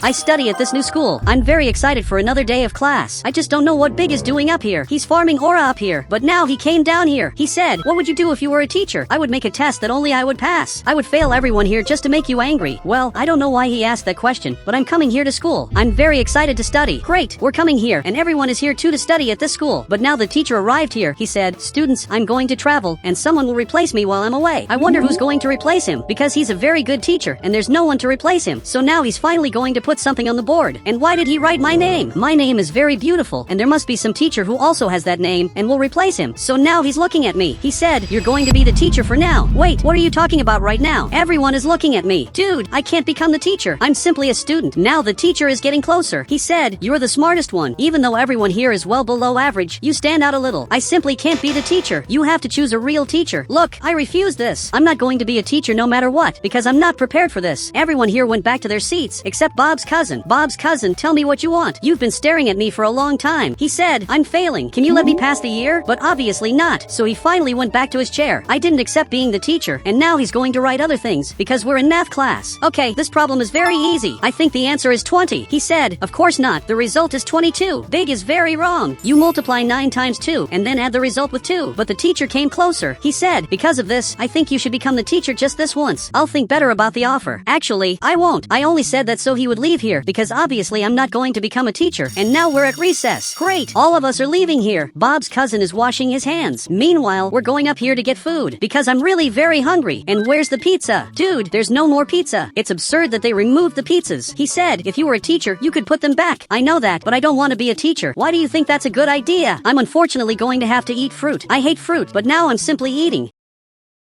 I study at this new school. I'm very excited for another day of class. I just don't know what Big is doing up here. He's farming aura up here, but now he came down here. He said, "What would you do if you were a teacher?" I would make a test that only I would pass. I would fail everyone here just to make you angry. Well, I don't know why he asked that question, but I'm coming here to school. I'm very excited to study. Great, we're coming here, and everyone is here too to study at this school. But now the teacher arrived here. He said, "Students, I'm going to travel, and someone will replace me while I'm away. I wonder who's going to replace him, because he's a very good teacher, and there's no one to replace him. So now he's finally going to put something on the board. And why did he write my name? My name is very beautiful, and there must be some teacher who also has that name and will replace him. So now he's looking at me. He said, "You're going to be the teacher for now." Wait, what are you talking about right now? Everyone is looking at me. Dude, I can't become the teacher. I'm simply a student. Now the teacher is getting closer. He said, "You're the smartest one. Even though everyone here is well below average, you stand out a little. I simply can't be the teacher. You have to choose a real teacher." Look, I refuse this. I'm not going to be a teacher no matter what, because I'm not prepared for this. Everyone here went back to their seats, except Bob's cousin. Bob's cousin, tell me what you want. You've been staring at me for a long time. He said, "I'm failing. Can you let me pass the year?" But obviously not. So he finally went back to his chair. I didn't accept being the teacher, and now he's going to write other things, because we're in math class. Okay, this problem is very easy. I think the answer is 20. He said, "Of course not. The result is 22. Big is very wrong. You multiply 9 times 2, and then add the result with 2. But the teacher came closer. He said, "Because of this, I think you should become the teacher just this once. I'll think better about the offer." Actually, I won't. I only said that so he would leave here, because obviously I'm not going to become a teacher, and now we're at recess. Great, all of us are leaving here. Bob's cousin is washing his hands. Meanwhile, we're going up here to get food, because I'm really very hungry. And where's the pizza? Dude, there's no more pizza. It's absurd that they removed the pizzas. He said, "If you were a teacher, you could put them back." I know that, but I don't want to be a teacher. Why do you think that's a good idea? I'm unfortunately going to have to eat fruit. I hate fruit, but now I'm simply eating.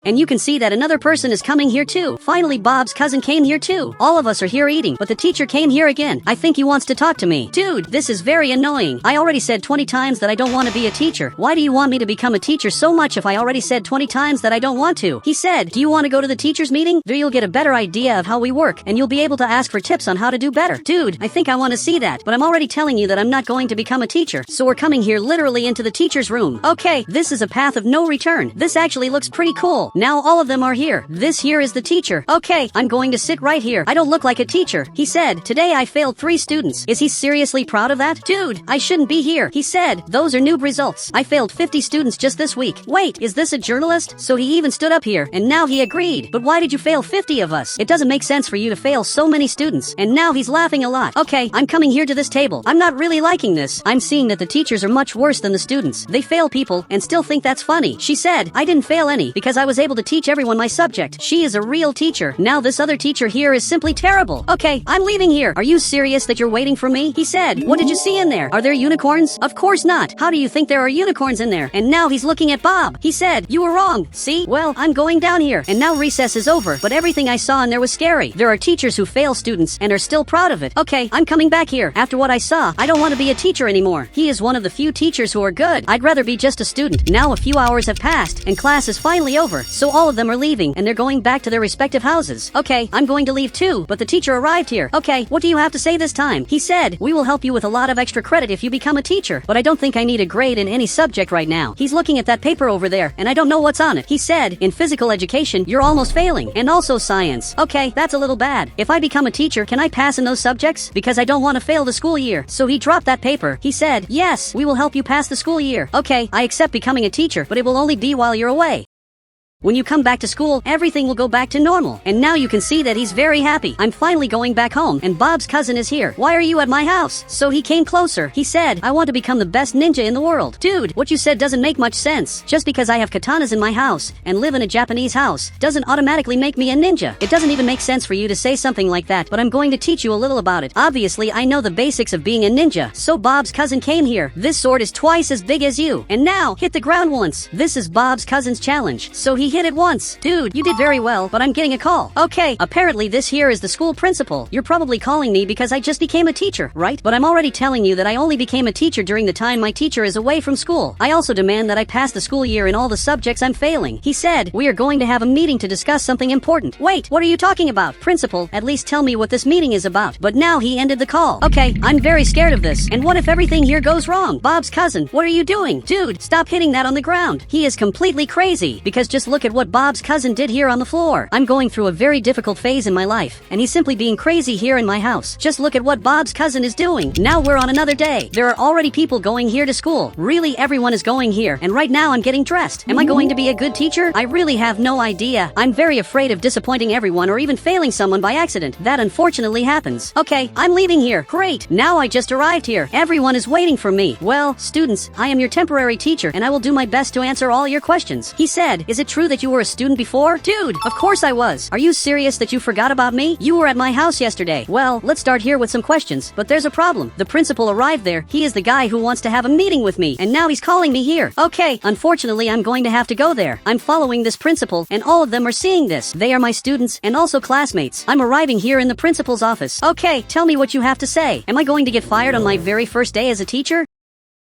And you can see that another person is coming here too. Finally, Bob's cousin came here too. All of us are here eating, but the teacher came here again. I think he wants to talk to me. Dude, this is very annoying. I already said 20 times that I don't want to be a teacher. Why do you want me to become a teacher so much if I already said 20 times that I don't want to? He said, "Do you want to go to the teacher's meeting? There you'll get a better idea of how we work, and you'll be able to ask for tips on how to do better." Dude, I think I want to see that, but I'm already telling you that I'm not going to become a teacher. So we're coming here literally into the teacher's room. Okay, this is a path of no return. This actually looks pretty cool. Now all of them are here. This here is the teacher. Okay, I'm going to sit right here. I don't look like a teacher. He said, "Today I failed 3 students. Is he seriously proud of that? Dude, I shouldn't be here. He said, "Those are noob results. I failed 50 students just this week." Wait, is this a journalist? So he even stood up here, and now he agreed. But why did you fail 50 of us? It doesn't make sense for you to fail so many students. And now he's laughing a lot. Okay, I'm coming here to this table. I'm not really liking this. I'm seeing that the teachers are much worse than the students. They fail people and still think that's funny. She said, "I didn't fail any because I was able to teach everyone my subject." She is a real teacher. Now this other teacher here is simply terrible. Okay, I'm leaving here. Are you serious that you're waiting for me? He said, "What did you see in there? Are there unicorns?" Of course not. How do you think there are unicorns in there? And now he's looking at Bob. He said, "You were wrong. See? Well, I'm going down here. And now recess is over, but everything I saw in there was scary. There are teachers who fail students and are still proud of it. Okay, I'm coming back here. After what I saw, I don't want to be a teacher anymore. He is one of the few teachers who are good. I'd rather be just a student." Now a few hours have passed, and class is finally over. So all of them are leaving, and they're going back to their respective houses. Okay, I'm going to leave too, but the teacher arrived here. Okay, what do you have to say this time? He said, "We will help you with a lot of extra credit if you become a teacher, but I don't think I need a grade in any subject right now." He's looking at that paper over there, and I don't know what's on it. He said, "In physical education, you're almost failing, and also science." Okay, that's a little bad. If I become a teacher, can I pass in those subjects? Because I don't want to fail the school year. So he dropped that paper. He said, "Yes, we will help you pass the school year." Okay, I accept becoming a teacher, but it will only be while you're away. When you come back to school, everything will go back to normal. And now you can see that he's very happy. I'm finally going back home, and Bob's cousin is here. "Why are you at my house?" So he came closer. He said, "I want to become the best ninja in the world." Dude, what you said doesn't make much sense. Just because I have katanas in my house and live in a Japanese house doesn't automatically make me a ninja. It doesn't even make sense for you to say something like that, but I'm going to teach you a little about it. Obviously, I know the basics of being a ninja. So Bob's cousin came here. This sword is twice as big as you. And now, hit the ground once. This is Bob's cousin's challenge. So he hit it once. Dude, you did very well, but I'm getting a call. Okay, apparently this here is the school principal. You're probably calling me because I just became a teacher, right? But I'm already telling you that I only became a teacher during the time my teacher is away from school. I also demand that I pass the school year in all the subjects I'm failing. He said, "We are going to have a meeting to discuss something important." Wait, what are you talking about? Principal, at least tell me what this meeting is about. But now he ended the call. Okay, I'm very scared of this. And what if everything here goes wrong? Bob's cousin, what are you doing? Dude, stop hitting that on the ground. He is completely crazy. Because just look look at what Bob's cousin did here on the floor. I'm going through a very difficult phase in my life, and he's simply being crazy here in my house. Just look at what Bob's cousin is doing. Now we're on another day. There are already people going here to school. Really, everyone is going here, and right now I'm getting dressed. Am I going to be a good teacher? I really have no idea. I'm very afraid of disappointing everyone or even failing someone by accident. That unfortunately happens. Okay, I'm leaving here. Great. Now I just arrived here. Everyone is waiting for me. Well, students, I am your temporary teacher, and I will do my best to answer all your questions. He said, is it true that you were a student before? Dude, of course I was. Are you serious that you forgot about me? You were at my house yesterday. Well, let's start here with some questions, but there's a problem. The principal arrived there. He is the guy who wants to have a meeting with me, and now he's calling me here. Okay, unfortunately, I'm going to have to go there. I'm following this principal, and all of them are seeing this. They are my students and also classmates. I'm arriving here in the principal's office. Okay, tell me what you have to say. Am I going to get fired on my very first day as a teacher?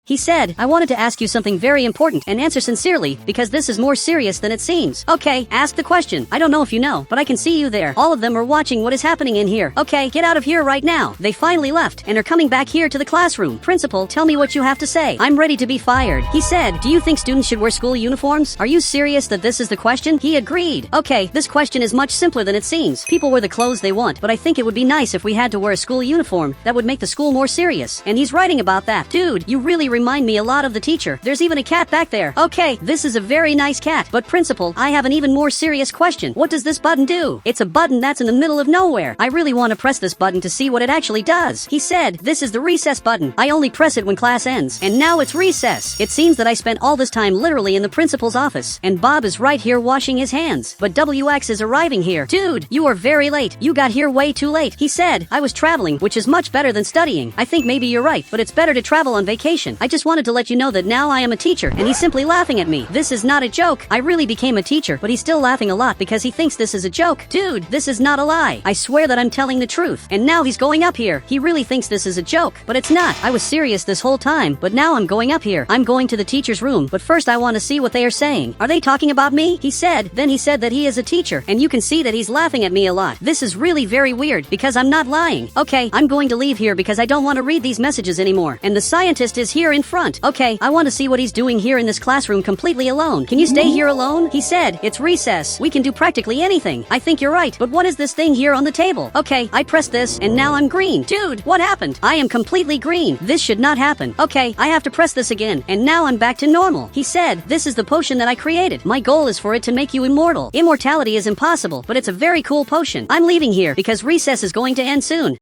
He said, I wanted to ask you something very important and answer sincerely because this is more serious than it seems. Okay, ask the question. I don't know if you know, but I can see you there. All of them are watching what is happening in here. Okay, get out of here right now. They finally left and are coming back here to the classroom. Principal, tell me what you have to say. I'm ready to be fired. He said, do you think students should wear school uniforms? Are you serious that this is the question? He agreed. Okay, this question is much simpler than it seems. People wear the clothes they want, but I think it would be nice if we had to wear a school uniform. That would make the school more serious. And he's writing about that. Dude, you really remind me a lot of the teacher. There's even a cat back there. Okay, this is a very nice cat. But principal, I have an even more serious question. What does this button do? It's a button that's in the middle of nowhere. I really want to press this button to see what it actually does. He said, this is the recess button. I only press it when class ends. And now it's recess. It seems that I spent all this time literally in the principal's office. And Bob is right here washing his hands. But WX is arriving here. Dude, you are very late. You got here way too late. He said, I was traveling, which is much better than studying. I think maybe you're right, but it's better to travel on vacation. I just wanted to let you know that now I am a teacher, and he's simply laughing at me. This is not a joke. I really became a teacher, but he's still laughing a lot because he thinks this is a joke. Dude, this is not a lie. I swear that I'm telling the truth. And now he's going up here. He really thinks this is a joke, but it's not. I was serious this whole time, but now I'm going up here. I'm going to the teacher's room, but first I want to see what they are saying. Are they talking about me? He said that he is a teacher, and you can see that he's laughing at me a lot. This is really very weird because I'm not lying. Okay, I'm going to leave here because I don't want to read these messages anymore. And the scientist is here in front. Okay, I want to see what he's doing here in this classroom completely alone. Can you stay here alone? He said, it's recess. We can do practically anything. I think you're right, but what is this thing here on the table? Okay, I pressed this, and now I'm green. Dude, what happened? I am completely green. This should not happen. Okay, I have to press this again, and now I'm back to normal. He said, this is the potion that I created. My goal is for it to make you immortal. Immortality is impossible, but it's a very cool potion. I'm leaving here because recess is going to end soon.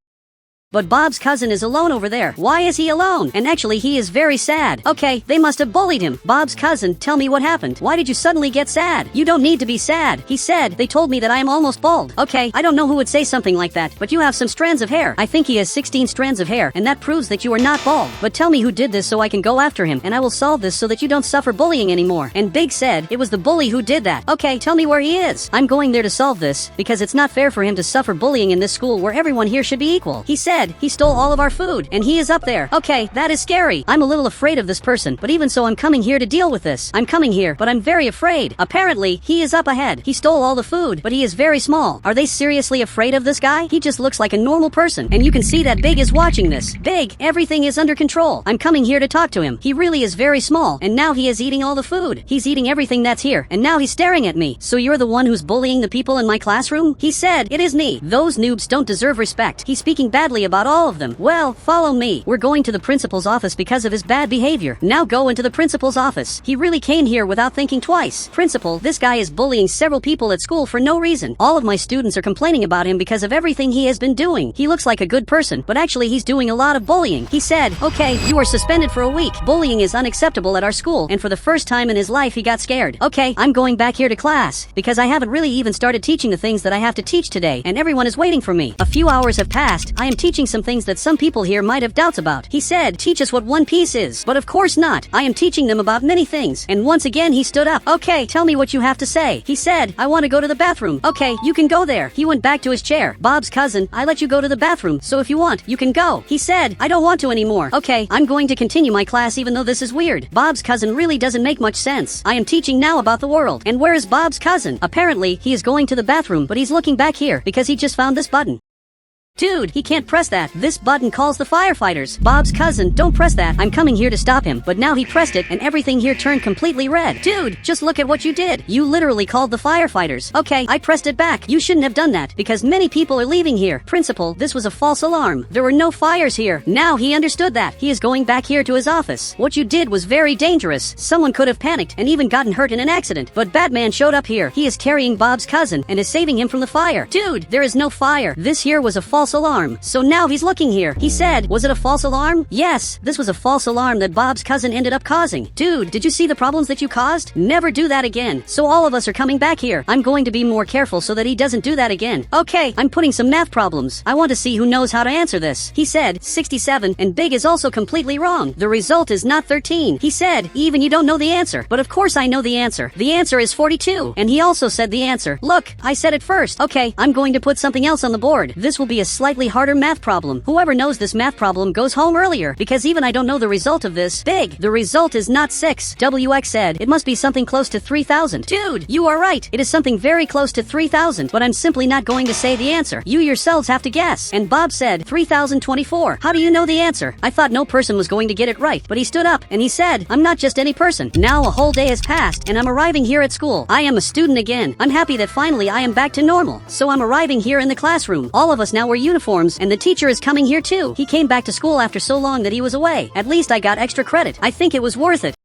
But Bob's cousin is alone over there. Why is he alone? And actually, he is very sad. Okay, they must have bullied him. Bob's cousin, tell me what happened. Why did you suddenly get sad? You don't need to be sad. He said, they told me that I am almost bald. Okay, I don't know who would say something like that, but you have some strands of hair. I think he has 16 strands of hair, and that proves that you are not bald. But tell me who did this so I can go after him, and I will solve this so that you don't suffer bullying anymore. And Big said, it was the bully who did that. Okay, tell me where he is. I'm going there to solve this, because it's not fair for him to suffer bullying in this school where everyone here should be equal. He said, he stole all of our food, and he is up there. Okay, that is scary. I'm a little afraid of this person, but even so I'm coming here to deal with this. I'm coming here, but I'm very afraid. Apparently, he is up ahead. He stole all the food, but he is very small. Are they seriously afraid of this guy? He just looks like a normal person, and you can see that Big is watching this. Big, everything is under control. I'm coming here to talk to him. He really is very small, and now he is eating all the food. He's eating everything that's here, and now he's staring at me. So you're the one who's bullying the people in my classroom? He said, it is me. Those noobs don't deserve respect. He's speaking badly about all of them. Well, follow me. We're going to the principal's office because of his bad behavior. Now go into the principal's office. He really came here without thinking twice. Principal, this guy is bullying several people at school for no reason. All of my students are complaining about him because of everything he has been doing. He looks like a good person, but actually he's doing a lot of bullying. He said, okay, you are suspended for a week. Bullying is unacceptable at our school, and for the first time in his life he got scared. Okay, I'm going back here to class, because I haven't really even started teaching the things that I have to teach today, and everyone is waiting for me. A few hours have passed. I am teaching some things that some people here might have doubts about. He said, teach us what One Piece is. But of course not. I am teaching them about many things. And once again he stood up. Okay, tell me what you have to say. He said, I want to go to the bathroom. Okay, you can go there. He went back to his chair. Bob's cousin, I let you go to the bathroom, so if you want, you can go. He said, I don't want to anymore. Okay, I'm going to continue my class even though this is weird. Bob's cousin really doesn't make much sense. I am teaching now about the world. And where is Bob's cousin? Apparently, he is going to the bathroom, but he's looking back here because he just found this button. Dude, he can't press that. This button calls the firefighters. Bob's cousin, don't press that. I'm coming here to stop him. But now he pressed it and everything here turned completely red. Dude, just look at what you did. You literally called the firefighters. Okay, I pressed it back. You shouldn't have done that because many people are leaving here. Principal, this was a false alarm. There were no fires here. Now he understood that. He is going back here to his office. What you did was very dangerous. Someone could have panicked and even gotten hurt in an accident. But Batman showed up here. He is carrying Bob's cousin and is saving him from the fire. Dude, there is no fire. This here was a false alarm. So now he's looking here. He said, was it a false alarm? Yes, this was a false alarm that Bob's cousin ended up causing. Dude, did you see the problems that you caused? Never do that again. So all of us are coming back here. I'm going to be more careful so that he doesn't do that again. Okay, I'm putting some math problems. I want to see who knows how to answer this. He said, 67, and big is also completely wrong. The result is not 13. He said, even you don't know the answer. But of course I know the answer. The answer is 42. And he also said the answer. Look, I said it first. Okay, I'm going to put something else on the board. This will be a slightly harder math problem. Whoever knows this math problem goes home earlier, because even I don't know the result of this. Big, the result is not 6. WX said, it must be something close to 3,000. Dude, you are right. It is something very close to 3,000, but I'm simply not going to say the answer. You yourselves have to guess. And Bob said, 3,024. How do you know the answer? I thought no person was going to get it right, but he stood up and he said, I'm not just any person. Now a whole day has passed and I'm arriving here at school. I am a student again. I'm happy that finally I am back to normal. So I'm arriving here in the classroom. All of us now wear uniforms and the teacher is coming here too. He came back to school after so long that he was away. At least I got extra credit. I think it was worth it.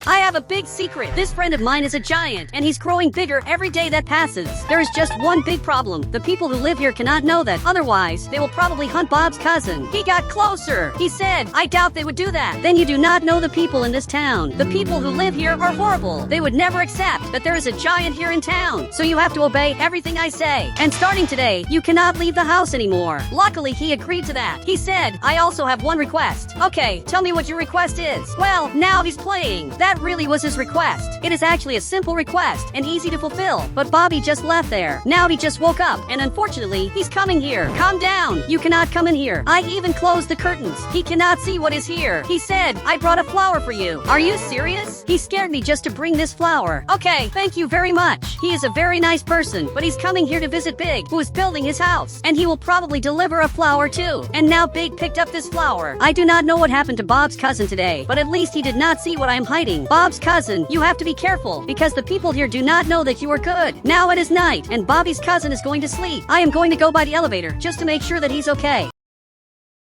I have a big secret. This friend of mine is a giant, and he's growing bigger every day that passes. There is just one big problem. The people who live here cannot know that. Otherwise, they will probably hunt Bob's cousin. He got closer. He said, I doubt they would do that. Then you do not know the people in this town. The people who live here are horrible. They would never accept that there is a giant here in town. So you have to obey everything I say. And starting today, you cannot leave the house anymore. Luckily, he agreed to that. He said, I also have one request. Okay, tell me what your request is. Well, now he's playing. That really was his request. It is actually a simple request and easy to fulfill, but Bobby just left there. Now he just woke up, and unfortunately, he's coming here. Calm down. You cannot come in here. I even closed the curtains. He cannot see what is here. He said, I brought a flower for you. Are you serious? He scared me just to bring this flower. Okay, thank you very much. He is a very nice person, but he's coming here to visit Big, who is building his house, and he will probably deliver a flower too. And now Big picked up this flower. I do not know what happened to Bob's cousin today, but at least he did not see what I am hiding. Bob's cousin, you have to be careful because the people here do not know that you are good. Now it is night and Bobby's cousin is going to sleep. I am going to go by the elevator just to make sure that he's okay.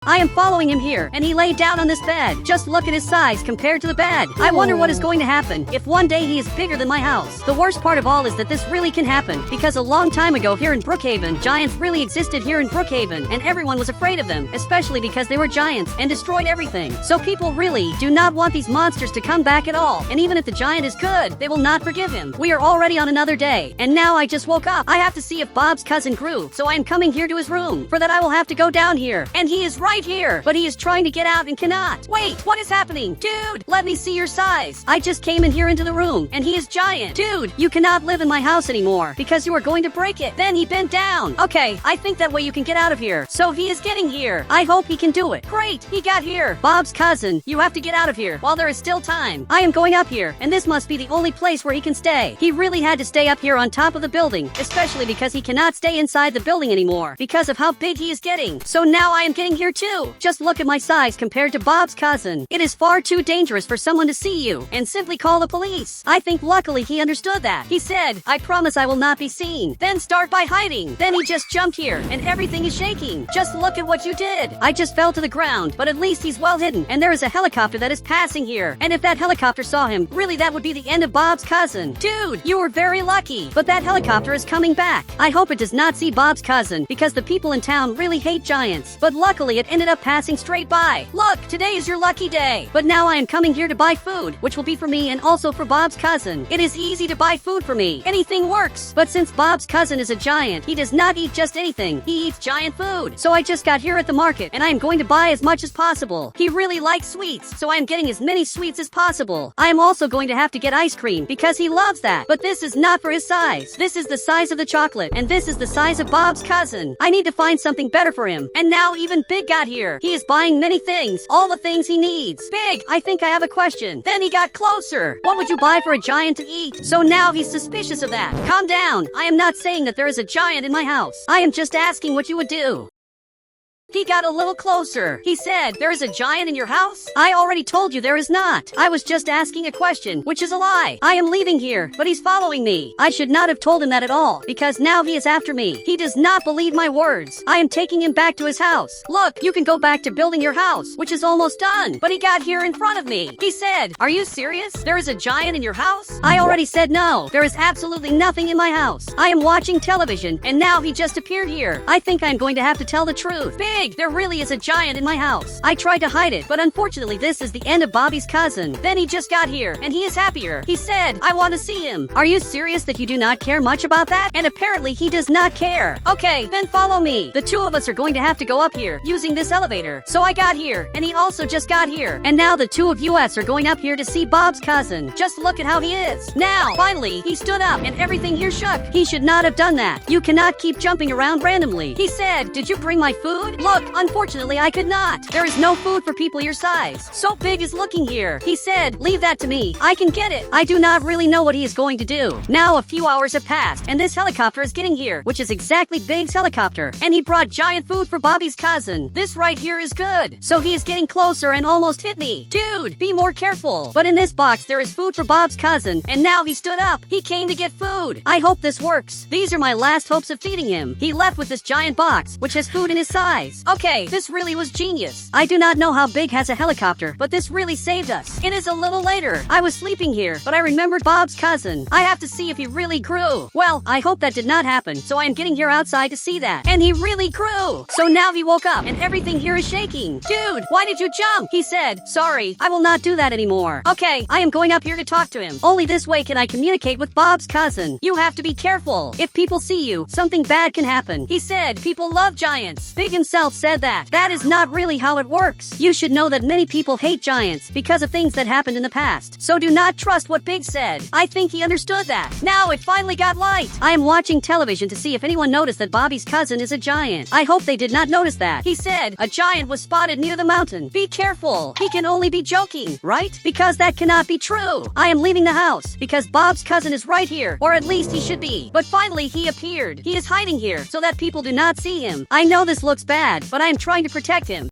I am following him here, and he laid down on this bed. Just look at his size compared to the bed. I wonder what is going to happen if one day he is bigger than my house. The worst part of all is that this really can happen, because a long time ago here in Brookhaven, giants really existed here in Brookhaven, and everyone was afraid of them, especially because they were giants and destroyed everything. So people really do not want these monsters to come back at all, and even if the giant is good, they will not forgive him. We are already on another day, and now I just woke up. I have to see if Bob's cousin grew, so I am coming here to his room. For that I will have to go down here, and he is right here, but he is trying to get out and cannot. Wait, what is happening? Dude, let me see your size. I just came in here into the room, and he is giant. Dude, you cannot live in my house anymore, because you are going to break it. Then he bent down. Okay, I think that way you can get out of here. So he is getting here. I hope he can do it. Great, he got here. Bob's cousin, you have to get out of here while there is still time. I am going up here, and this must be the only place where he can stay. He really had to stay up here on top of the building, especially because he cannot stay inside the building anymore, because of how big he is getting. So now I am getting here too. Just look at my size compared to Bob's cousin. It is far too dangerous for someone to see you and simply call the police. I think luckily he understood that. He said, I promise I will not be seen. Then start by hiding. Then he just jumped here and everything is shaking. Just look at what you did. I just fell to the ground, but at least he's well hidden, and there is a helicopter that is passing here. And if that helicopter saw him, really that would be the end of Bob's cousin. Dude, you were very lucky, but that helicopter is coming back. I hope it does not see Bob's cousin, because the people in town really hate giants. But luckily it ended up passing straight by. Look, today is your lucky day. But now I am coming here to buy food, which will be for me and also for Bob's cousin. It is easy to buy food for me. Anything works. But since Bob's cousin is a giant, he does not eat just anything. He eats giant food. So I just got here at the market, and I am going to buy as much as possible. He really likes sweets, so I am getting as many sweets as possible. I am also going to have to get ice cream, because he loves that. But this is not for his size. This is the size of the chocolate, and this is the size of Bob's cousin. I need to find something better for him. And now even Big got here. He is buying many things, all the things he needs. Big, I think I have a question. Then he got closer. What would you buy for a giant to eat? So now he's suspicious of that. Calm down. I am not saying that there is a giant in my house. I am just asking what you would do. He got a little closer. He said, "There is a giant in your house?" I already told you there is not. I was just asking a question, which is a lie. I am leaving here, but he's following me. I should not have told him that at all, because now he is after me. He does not believe my words. I am taking him back to his house. Look, you can go back to building your house, which is almost done. But he got here in front of me. He said, "Are you serious? There is a giant in your house?" I already said no. There is absolutely nothing in my house. I am watching television, and now he just appeared here. I think I'm going to have to tell the truth. There really is a giant in my house. I tried to hide it, but unfortunately this is the end of Bobby's cousin. Then he just got here, and he is happier. He said, "I want to see him." Are you serious that you do not care much about that? And apparently he does not care. Okay, then follow me. The two of us are going to have to go up here, using this elevator. So I got here, and he also just got here. And now the two of us are going up here to see Bob's cousin. Just look at how he is. Now, finally, he stood up, and everything here shook. He should not have done that. You cannot keep jumping around randomly. He said, "Did you bring my food?" Look, unfortunately, I could not. There is no food for people your size. So Big is looking here. He said, "Leave that to me. I can get it." I do not really know what he is going to do. Now a few hours have passed, and this helicopter is getting here, which is exactly Big's helicopter. And he brought giant food for Bobby's cousin. This right here is good. So he is getting closer and almost hit me. Dude, be more careful. But in this box, there is food for Bob's cousin, and now he stood up. He came to get food. I hope this works. These are my last hopes of feeding him. He left with this giant box, which has food in his size. Okay, this really was genius. I do not know how Big has a helicopter, but this really saved us. It is a little later. I was sleeping here, but I remembered Bob's cousin. I have to see if he really grew. Well, I hope that did not happen, so I am getting here outside to see that. And he really grew. So now he woke up, and everything here is shaking. Dude, why did you jump? He said, "Sorry, I will not do that anymore." Okay, I am going up here to talk to him. Only this way can I communicate with Bob's cousin. You have to be careful. If people see you, something bad can happen. He said, "People love giants." Big himself said that. That is not really how it works. You should know that many people hate giants because of things that happened in the past. So do not trust what Big said. I think he understood that. Now it finally got light. I am watching television to see if anyone noticed that Bobby's cousin is a giant. I hope they did not notice that. He said, "A giant was spotted near the mountain. Be careful." He can only be joking, right? Because that cannot be true. I am leaving the house because Bob's cousin is right here, or at least he should be. But finally he appeared. He is hiding here so that people do not see him. I know this looks bad, but I am trying to protect him.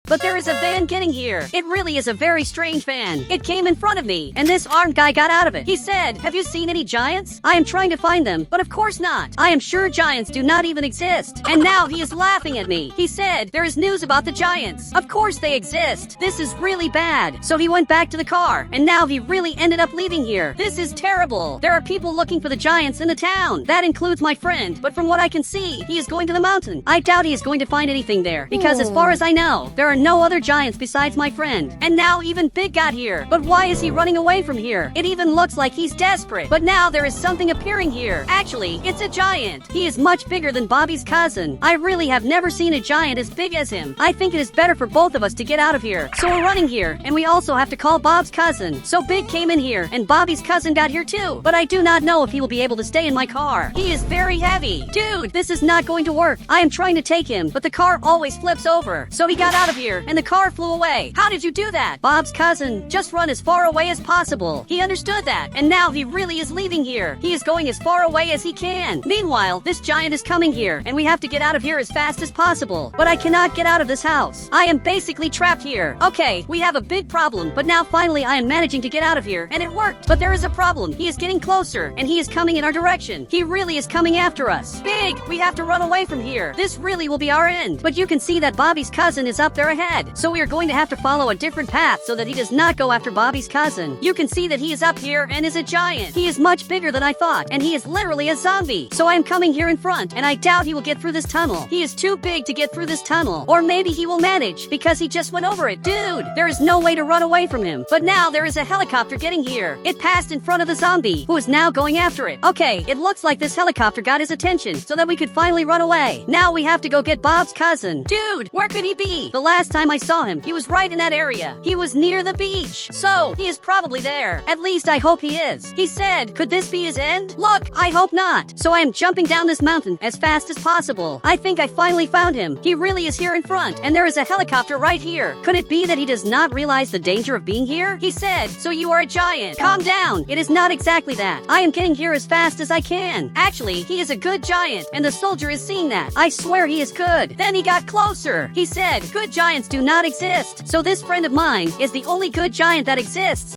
But there is a van getting here. It really is a very strange van. It came in front of me, and this armed guy got out of it. He said, "Have you seen any giants?" I am trying to find them, but of course not. I am sure giants do not even exist. And now he is laughing at me. He said, "There is news about the giants. Of course they exist. This is really bad." So he went back to the car, and now he really ended up leaving here. This is terrible. There are people looking for the giants in the town. That includes my friend, but from what I can see, he is going to the mountain. I doubt he is going to find anything there, because as far as I know, there are no other giants besides my friend. And now even Big got here. But why is he running away from here? It even looks like he's desperate. But now there is something appearing here. Actually, it's a giant. He is much bigger than Bobby's cousin. I really have never seen a giant as big as him. I think it is better for both of us to get out of here. So we're running here, and we also have to call Bob's cousin. So Big came in here, and Bobby's cousin got here too. But I do not know if he will be able to stay in my car. He is very heavy. Dude, this is not going to work. I am trying to take him, but the car always flips over. So he got out of here, and the car flew away. How did you do that? Bob's cousin, just run as far away as possible. He understood that, and now he really is leaving here. He is going as far away as he can. Meanwhile, this giant is coming here, and we have to get out of here as fast as possible. But I cannot get out of this house. I am basically trapped here. Okay, we have a big problem, but now finally I am managing to get out of here, and it worked. But there is a problem. He is getting closer, and he is coming in our direction. He really is coming after us. Big, we have to run away from here. This really will be our end. But you can see that Bobby's cousin is up there ahead, so we are going to have to follow a different path so that he does not go after Bobby's cousin. You can see that he is up here and is a giant. He is much bigger than I thought, and he is literally a zombie. So I am coming here in front, and I doubt he will get through this tunnel. He is too big to get through this tunnel. Or maybe he will manage, because he just went over it. Dude, there is no way to run away from him. But now there is a helicopter getting here. It passed in front of the zombie, who is now going after it. Okay, it looks like this helicopter got his attention so that we could finally run away. Now we have to go get Bob's cousin. Dude, where could he be? The last last time I saw him, he was right in that area. He was near the beach. So, he is probably there. At least I hope he is. He said, could this be his end? Look, I hope not. So I am jumping down this mountain as fast as possible. I think I finally found him. He really is here in front, and there is a helicopter right here. Could it be that he does not realize the danger of being here? He said, so you are a giant. Calm down. It is not exactly that. I am getting here as fast as I can. Actually, he is a good giant, and the soldier is seeing that. I swear he is good. Then he got closer. He said, good giants do not exist. So this friend of mine is the only good giant that exists.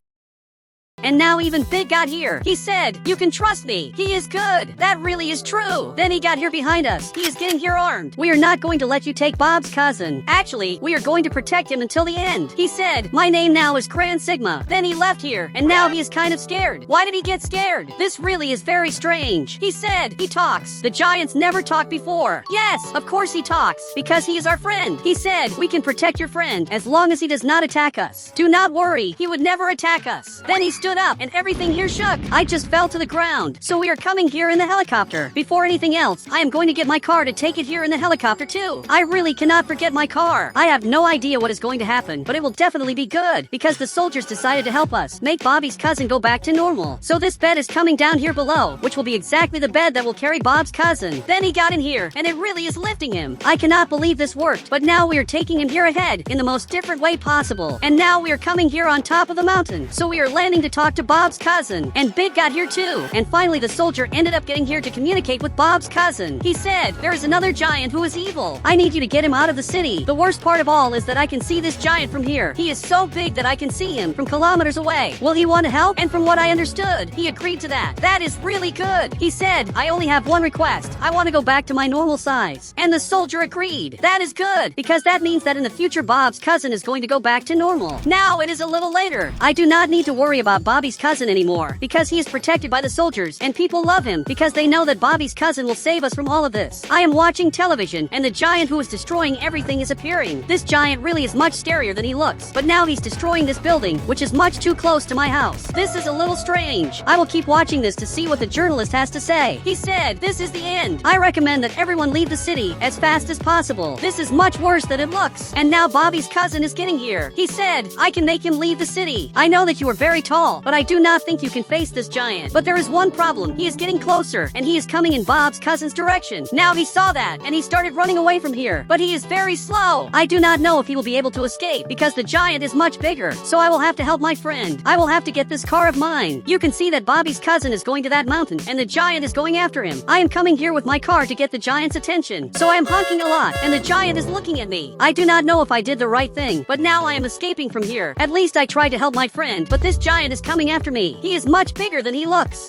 And now even Big got here. He said, you can trust me. He is good. That really is true. Then he got here behind us. He is getting here armed. We are not going to let you take Bob's cousin. Actually, we are going to protect him until the end. He said, my name now is Grand Sigma. Then he left here, and now he is kind of scared. Why did he get scared? This really is very strange. He said, he talks. The giants never talked before. Yes, of course he talks, because he is our friend. He said, we can protect your friend as long as he does not attack us. Do not worry, he would never attack us. Then he stood up and everything here shook. I just fell to the ground. So we are coming here in the helicopter. Before anything else, I am going to get my car to take it here in the helicopter too. I really cannot forget my car. I have no idea what is going to happen, but it will definitely be good because the soldiers decided to help us make Bobby's cousin go back to normal. So this bed is coming down here below, which will be exactly the bed that will carry Bob's cousin. Then he got in here and it really is lifting him. I cannot believe this worked, but now we are taking him here ahead in the most different way possible. And now we are coming here on top of the mountain. So we are landing to talk to Bob's cousin, and Big got here too. And finally the soldier ended up getting here to communicate with Bob's cousin. He said, there is another giant who is evil. I need you to get him out of the city. The worst part of all is that I can see this giant from here. He is so big that I can see him from kilometers away. Will he want to help? And from what I understood, he agreed to that. That is really good. He said, I only have one request. I want to go back to my normal size. And the soldier agreed. That is good, because that means that in the future Bob's cousin is going to go back to normal. Now it is a little later. I do not need to worry about Bobby's cousin anymore because he is protected by the soldiers and people love him because they know that Bobby's cousin will save us from all of this. I am watching television and the giant who is destroying everything is appearing. This giant really is much scarier than he looks, but now he's destroying this building, which is much too close to my house. This is a little strange. I will keep watching this to see what the journalist has to say. He said, this is the end. I recommend that everyone leave the city as fast as possible. This is much worse than it looks. And now Bobby's cousin is getting here. He said, I can make him leave the city. I know that you are very tall, but I do not think you can face this giant. But there is one problem. He is getting closer, and he is coming in Bob's cousin's direction. Now he saw that, and he started running away from here. But he is very slow. I do not know if he will be able to escape, because the giant is much bigger. So I will have to help my friend. I will have to get this car of mine. You can see that Bobby's cousin is going to that mountain, and the giant is going after him. I am coming here with my car to get the giant's attention. So I am honking a lot, and the giant is looking at me. I do not know if I did the right thing, but now I am escaping from here. At least I tried to help my friend, but this giant is coming after me. He is much bigger than he looks.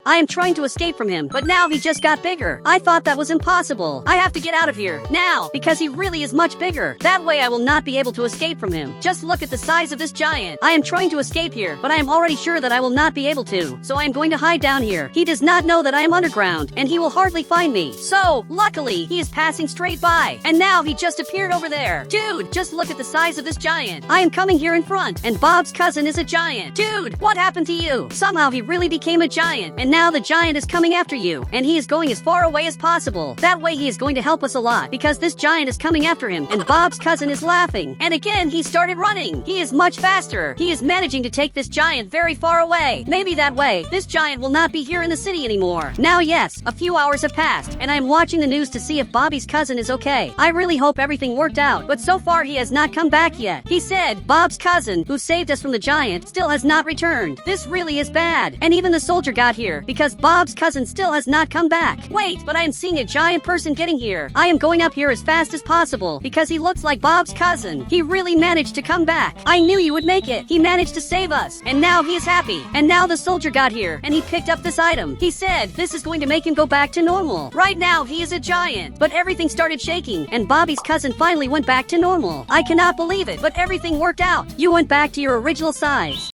I am trying to escape from him, but now he just got bigger. I thought that was impossible. I have to get out of here, now, because he really is much bigger. That way I will not be able to escape from him. Just look at the size of this giant. I am trying to escape here, but I am already sure that I will not be able to. So I am going to hide down here. He does not know that I am underground, and he will hardly find me. So, luckily, he is passing straight by. And now he just appeared over there. Dude, just look at the size of this giant. I am coming here in front, and Bob's cousin is a giant. Dude, what happened to you? Somehow he really became a giant, and now the giant is coming after you, and he is going as far away as possible. That way he is going to help us a lot, because this giant is coming after him, and Bob's cousin is laughing. And again, he started running. He is much faster. He is managing to take this giant very far away. Maybe that way, this giant will not be here in the city anymore. Now yes, a few hours have passed, and I am watching the news to see if Bobby's cousin is okay. I really hope everything worked out, but so far he has not come back yet. He said, Bob's cousin, who saved us from the giant, still has not returned. This really is bad. And even the soldier got here, because Bob's cousin still has not come back. Wait, but I am seeing a giant person getting here. I am going up here as fast as possible because he looks like Bob's cousin. He really managed to come back. I knew you would make it. He managed to save us, and now he is happy. And now the soldier got here, and he picked up this item. He said this is going to make him go back to normal. Right now, he is a giant, but everything started shaking, and Bobby's cousin finally went back to normal. I cannot believe it, but everything worked out. You went back to your original size.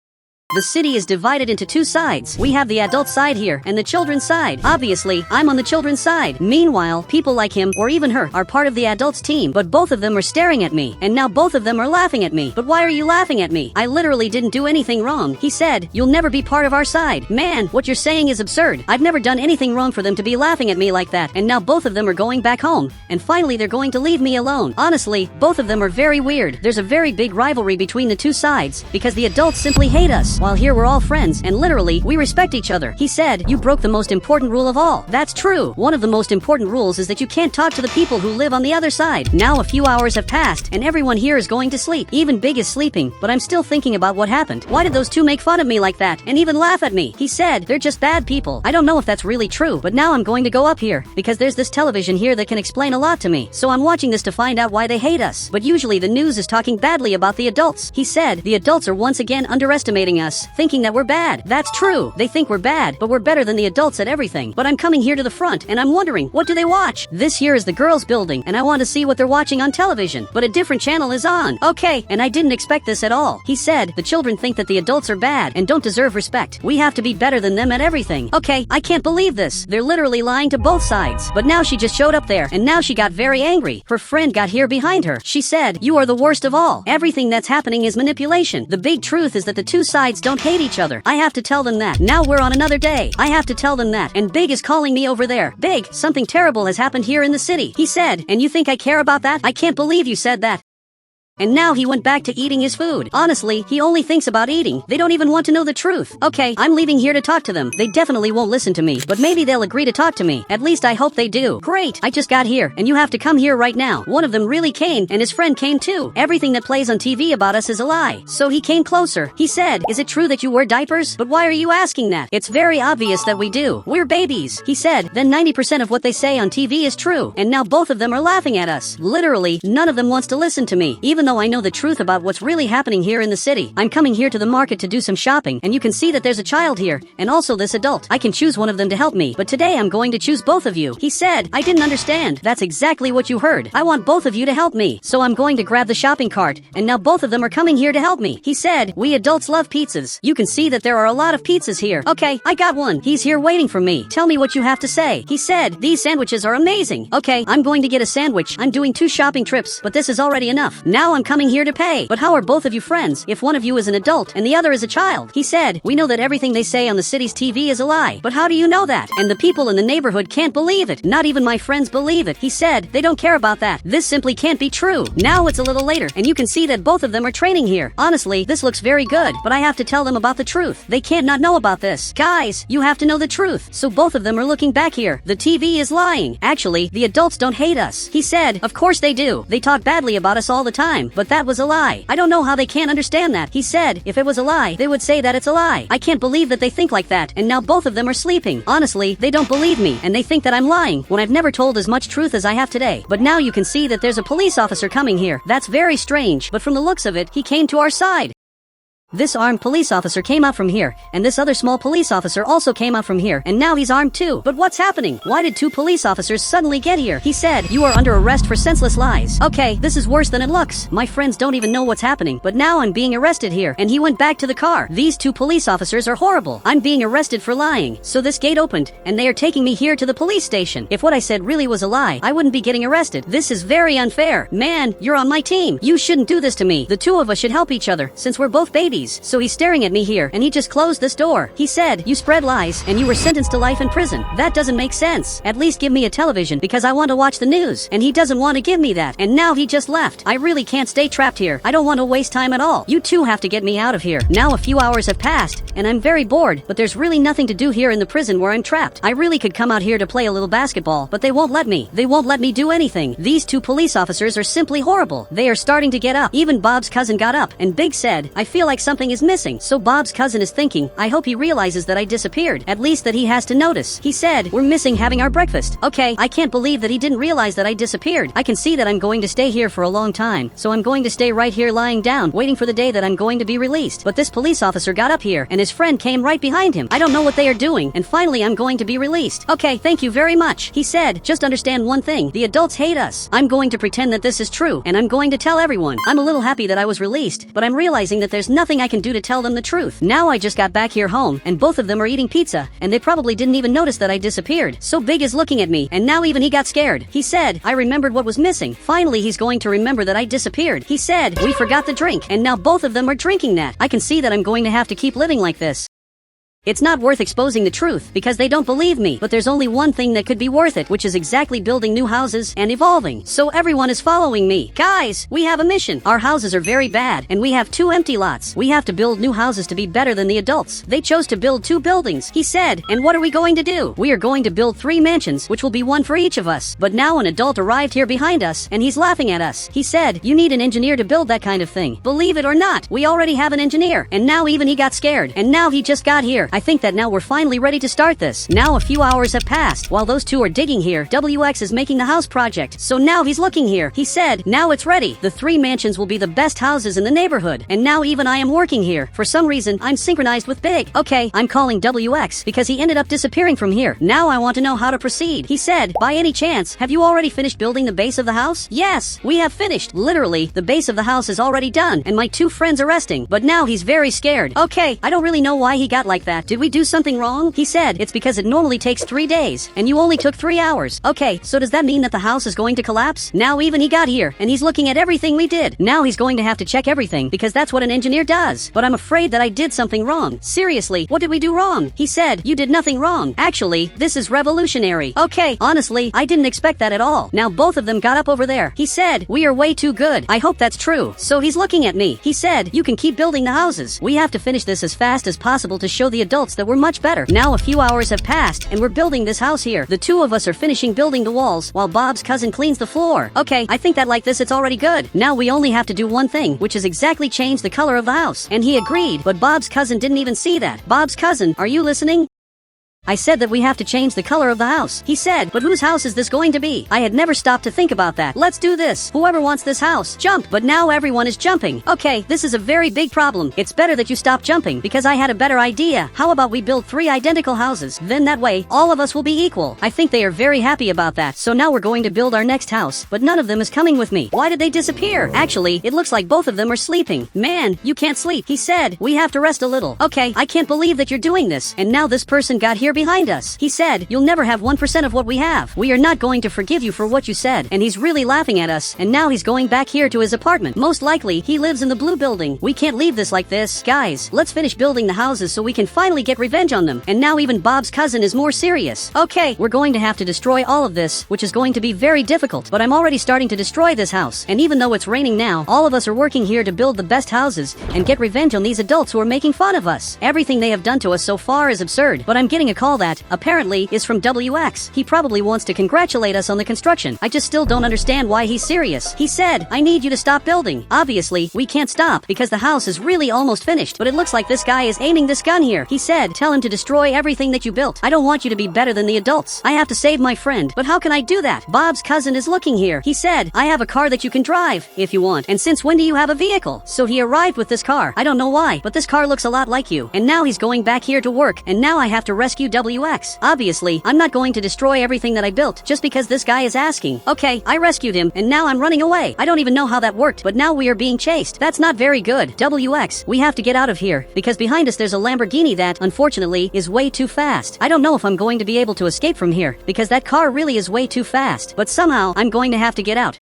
The city is divided into two sides. We have the adult side here and the children's side. Obviously, I'm on the children's side. Meanwhile, people like him or even her are part of the adults team, but both of them are staring at me, and now both of them are laughing at me. But why are you laughing at me? I literally didn't do anything wrong. He said, you'll never be part of our side. Man, what you're saying is absurd. I've never done anything wrong for them to be laughing at me like that, and now both of them are going back home, and finally they're going to leave me alone. Honestly, both of them are very weird. There's a very big rivalry between the two sides, because the adults simply hate us, while here we're all friends, and literally, we respect each other. He said, you broke the most important rule of all. That's true. One of the most important rules is that you can't talk to the people who live on the other side. Now a few hours have passed, and everyone here is going to sleep. Even Big is sleeping, but I'm still thinking about what happened. Why did those two make fun of me like that, and even laugh at me? He said, they're just bad people. I don't know if that's really true, but now I'm going to go up here, because there's this television here that can explain a lot to me. So I'm watching this to find out why they hate us. But usually the news is talking badly about the adults. He said, the adults are once again underestimating us, thinking that we're bad. That's true. They think we're bad, but we're better than the adults at everything. But I'm coming here to the front, and I'm wondering, what do they watch? This here is the girls' building, and I want to see what they're watching on television. But a different channel is on. Okay, and I didn't expect this at all. He said, the children think that the adults are bad and don't deserve respect. We have to be better than them at everything. Okay, I can't believe this. They're literally lying to both sides. But now she just showed up there, and now she got very angry. Her friend got here behind her. She said, you are the worst of all. Everything that's happening is manipulation. The big truth is that the two sides don't hate each other. I have to tell them that. Now we're on another day. I have to tell them that. And Big is calling me over there. Big, something terrible has happened here in the city. He said, and you think I care about that? I can't believe you said that. And now he went back to eating his food. Honestly, he only thinks about eating. They don't even want to know the truth. Okay, I'm leaving here to talk to them. They definitely won't listen to me, but maybe they'll agree to talk to me. At least I hope they do. Great, I just got here, and you have to come here right now. One of them really came, and his friend came too. Everything that plays on TV about us is a lie. So he came closer. He said, is it true that you wear diapers? But why are you asking that? It's very obvious that we do. We're babies. He said, then 90% of what they say on TV is true. And now both of them are laughing at us. Literally, none of them wants to listen to me, even though I know the truth about what's really happening here in the city. I'm coming here to the market to do some shopping, and you can see that there's a child here, and also this adult. I can choose one of them to help me, but today I'm going to choose both of you. He said, I didn't understand. That's exactly what you heard. I want both of you to help me. So I'm going to grab the shopping cart, and now both of them are coming here to help me. He said, we adults love pizzas. You can see that there are a lot of pizzas here. Okay, I got one. He's here waiting for me. Tell me what you have to say. He said, these sandwiches are amazing. Okay, I'm going to get a sandwich. I'm doing 2 shopping trips, but this is already enough. Now I'm coming here to pay. But how are both of you friends if one of you is an adult and the other is a child? He said, we know that everything they say on the city's TV is a lie. But how do you know that? And the people in the neighborhood can't believe it. Not even my friends believe it. He said, they don't care about that. This simply can't be true. Now it's a little later, and you can see that both of them are training here. Honestly, this looks very good, but I have to tell them about the truth. They can't not know about this. Guys, you have to know the truth. So both of them are looking back here. The TV is lying. Actually, the adults don't hate us. He said, of course they do. They talk badly about us all the time, but that was a lie. I don't know how they can't understand that. He said, if it was a lie, they would say that it's a lie. I can't believe that they think like that, and now both of them are sleeping. Honestly, they don't believe me, and they think that I'm lying when I've never told as much truth as I have today. But now you can see that there's a police officer coming here. That's very strange, but from the looks of it, he came to our side. This armed police officer came out from here, and this other small police officer also came out from here, and now he's armed too. But what's happening? Why did 2 police officers suddenly get here? He said, you are under arrest for senseless lies. Okay, this is worse than it looks. My friends don't even know what's happening, but now I'm being arrested here, and he went back to the car. These 2 police officers are horrible. I'm being arrested for lying. So this gate opened, and they are taking me here to the police station. If what I said really was a lie, I wouldn't be getting arrested. This is very unfair. Man, you're on my team. You shouldn't do this to me. The 2 of us should help each other, since we're both babies. So he's staring at me here, and he just closed this door. He said, you spread lies, and you were sentenced to life in prison. That doesn't make sense. At least give me a television, because I want to watch the news. And he doesn't want to give me that. And now he just left. I really can't stay trapped here. I don't want to waste time at all. You 2 have to get me out of here. Now a few hours have passed, and I'm very bored, but there's really nothing to do here in the prison where I'm trapped. I really could come out here to play a little basketball, but they won't let me. They won't let me do anything. These 2 police officers are simply horrible. They are starting to get up. Even Bob's cousin got up, and Big said, I feel like something is missing. So Bob's cousin is thinking, I hope he realizes that I disappeared. At least that he has to notice. He said, we're missing having our breakfast. Okay, I can't believe that he didn't realize that I disappeared. I can see that I'm going to stay here for a long time, so I'm going to stay right here lying down, waiting for the day that I'm going to be released. But this police officer got up here, and his friend came right behind him. I don't know what they are doing, and finally I'm going to be released. Okay, thank you very much. He said, just understand one thing. The adults hate us. I'm going to pretend that this is true, and I'm going to tell everyone. I'm a little happy that I was released, but I'm realizing that there's nothing nothing I can do to tell them the truth. Now I just got back here home, and both of them are eating pizza, and they probably didn't even notice that I disappeared. So Big is looking at me, and now even he got scared. He said, I remembered what was missing. Finally, he's going to remember that I disappeared. He said, we forgot the drink, and now both of them are drinking that. I can see that I'm going to have to keep living like this. It's not worth exposing the truth, because they don't believe me, but there's only one thing that could be worth it, which is exactly building new houses and evolving. So everyone is following me. Guys, we have a mission. Our houses are very bad, and we have 2 empty lots. We have to build new houses to be better than the adults. They chose to build 2 buildings. He said, and what are we going to do? We are going to build 3 mansions, which will be 1 for each of us. But now an adult arrived here behind us, and he's laughing at us. He said, you need an engineer to build that kind of thing. Believe it or not, we already have an engineer, and now even he got scared, and now he just got here. I think that now we're finally ready to start this. Now a few hours have passed. While those 2 are digging here, WX is making the house project. So now he's looking here. He said, now it's ready. The 3 mansions will be the best houses in the neighborhood. And now even I am working here. For some reason, I'm synchronized with Big. Okay, I'm calling WX because he ended up disappearing from here. Now I want to know how to proceed. He said, by any chance, have you already finished building the base of the house? Yes, we have finished. Literally, the base of the house is already done, and my 2 friends are resting. But now he's very scared. Okay, I don't really know why he got like that. Did we do something wrong? He said, it's because it normally takes 3 days, and you only took 3 hours. Okay, so does that mean that the house is going to collapse? Now even he got here, and he's looking at everything we did. Now he's going to have to check everything, because that's what an engineer does. But I'm afraid that I did something wrong. Seriously, what did we do wrong? He said, you did nothing wrong. Actually, this is revolutionary. Okay, honestly, I didn't expect that at all. Now both of them got up over there. He said, we are way too good. I hope that's true. So he's looking at me. He said, you can keep building the houses. We have to finish this as fast as possible to show the adults that we're much better. Now a few hours have passed, and we're building this house here. The 2 of us are finishing building the walls, while Bob's cousin cleans the floor. Okay, I think that like this it's already good. Now we only have to do one thing, which is exactly change the color of the house. And he agreed, but Bob's cousin didn't even see that. Bob's cousin, are you listening? I said that we have to change the color of the house. He said, but whose house is this going to be? I had never stopped to think about that. Let's do this. Whoever wants this house, jump. But now everyone is jumping. Okay, this is a very big problem. It's better that you stop jumping, because I had a better idea. How about we build 3 identical houses? Then that way, all of us will be equal. I think they are very happy about that. So now we're going to build our next house, but none of them is coming with me. Why did they disappear? Actually, it looks like both of them are sleeping. Man, you can't sleep. He said, we have to rest a little. Okay, I can't believe that you're doing this. And now this person got here behind us. He said, you'll never have 1% of what we have. We are not going to forgive you for what you said. And he's really laughing at us. And now he's going back here to his apartment. Most likely, he lives in the blue building. We can't leave this like this. Guys, let's finish building the houses so we can finally get revenge on them. And now even Bob's cousin is more serious. Okay, we're going to have to destroy all of this, which is going to be very difficult. But I'm already starting to destroy this house. And even though it's raining now, all of us are working here to build the best houses and get revenge on these adults who are making fun of us. Everything they have done to us so far is absurd. But I'm getting a call that, apparently, is from WX. He probably wants to congratulate us on the construction. I just still don't understand why he's serious. He said, I need you to stop building. Obviously, we can't stop because the house is really almost finished, but it looks like this guy is aiming this gun here. He said, tell him to destroy everything that you built. I don't want you to be better than the adults. I have to save my friend. But how can I do that? Bob's cousin is looking here. He said, I have a car that you can drive if you want. And since when do you have a vehicle? So he arrived with this car. I don't know why, but this car looks a lot like you. And now he's going back here to work, and now I have to rescue WX. Obviously, I'm not going to destroy everything that I built just because this guy is asking. Okay, I rescued him, and now I'm running away. I don't even know how that worked, but now we are being chased. That's not very good. WX, we have to get out of here, because behind us there's a Lamborghini that, unfortunately, is way too fast. I don't know if I'm going to be able to escape from here, because that car really is way too fast, but somehow I'm going to have to get out.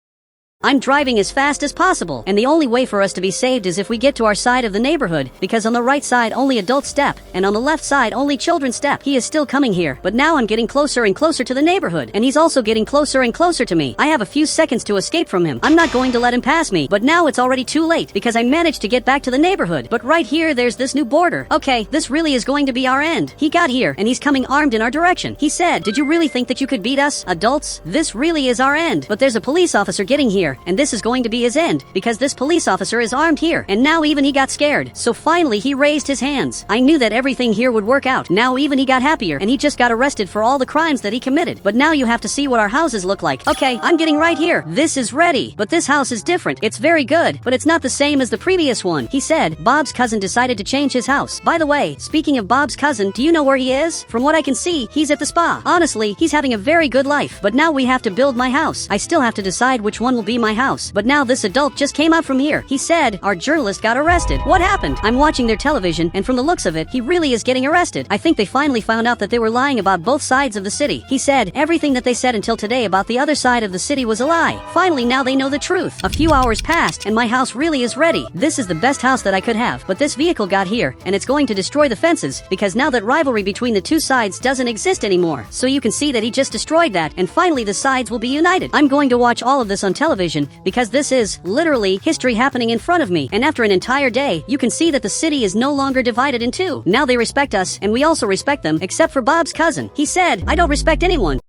I'm driving as fast as possible, and the only way for us to be saved is if we get to our side of the neighborhood, because on the right side only adults step, and on the left side only children step. He is still coming here, but now I'm getting closer and closer to the neighborhood, and he's also getting closer and closer to me. I have a few seconds to escape from him. I'm not going to let him pass me, but now it's already too late, because I managed to get back to the neighborhood. But right here there's this new border. Okay, this really is going to be our end. He got here, and he's coming armed in our direction. He said, did you really think that you could beat us, adults? This really is our end. But there's a police officer getting here, and this is going to be his end, because this police officer is armed here, and now even he got scared. So finally he raised his hands. I knew that everything here would work out. Now even he got happier, and he just got arrested for all the crimes that he committed. But now you have to see what our houses look like. Okay, I'm getting right here. This is ready. But this house is different. It's very good, but it's not the same as the previous one. He said, Bob's cousin decided to change his house. By the way, speaking of Bob's cousin, do you know where he is? From what I can see, he's at the spa. Honestly, he's having a very good life. But now we have to build my house. I still have to decide which one will be you my house. But now this adult just came out from here. He said, our journalist got arrested. What happened? I'm watching their television, and from the looks of it, he really is getting arrested. I think they finally found out that they were lying about both sides of the city. He said, everything that they said until today about the other side of the city was a lie. Finally, now they know the truth. A few hours passed, and my house really is ready. This is the best house that I could have. But this vehicle got here, and it's going to destroy the fences, because now that rivalry between the two sides doesn't exist anymore. So you can see that he just destroyed that, and finally the sides will be united. I'm going to watch all of this on television, because this is, literally, history happening in front of me. And after an entire day, you can see that the city is no longer divided in two. Now they respect us, and we also respect them, except for Bob's cousin. He said, I don't respect anyone.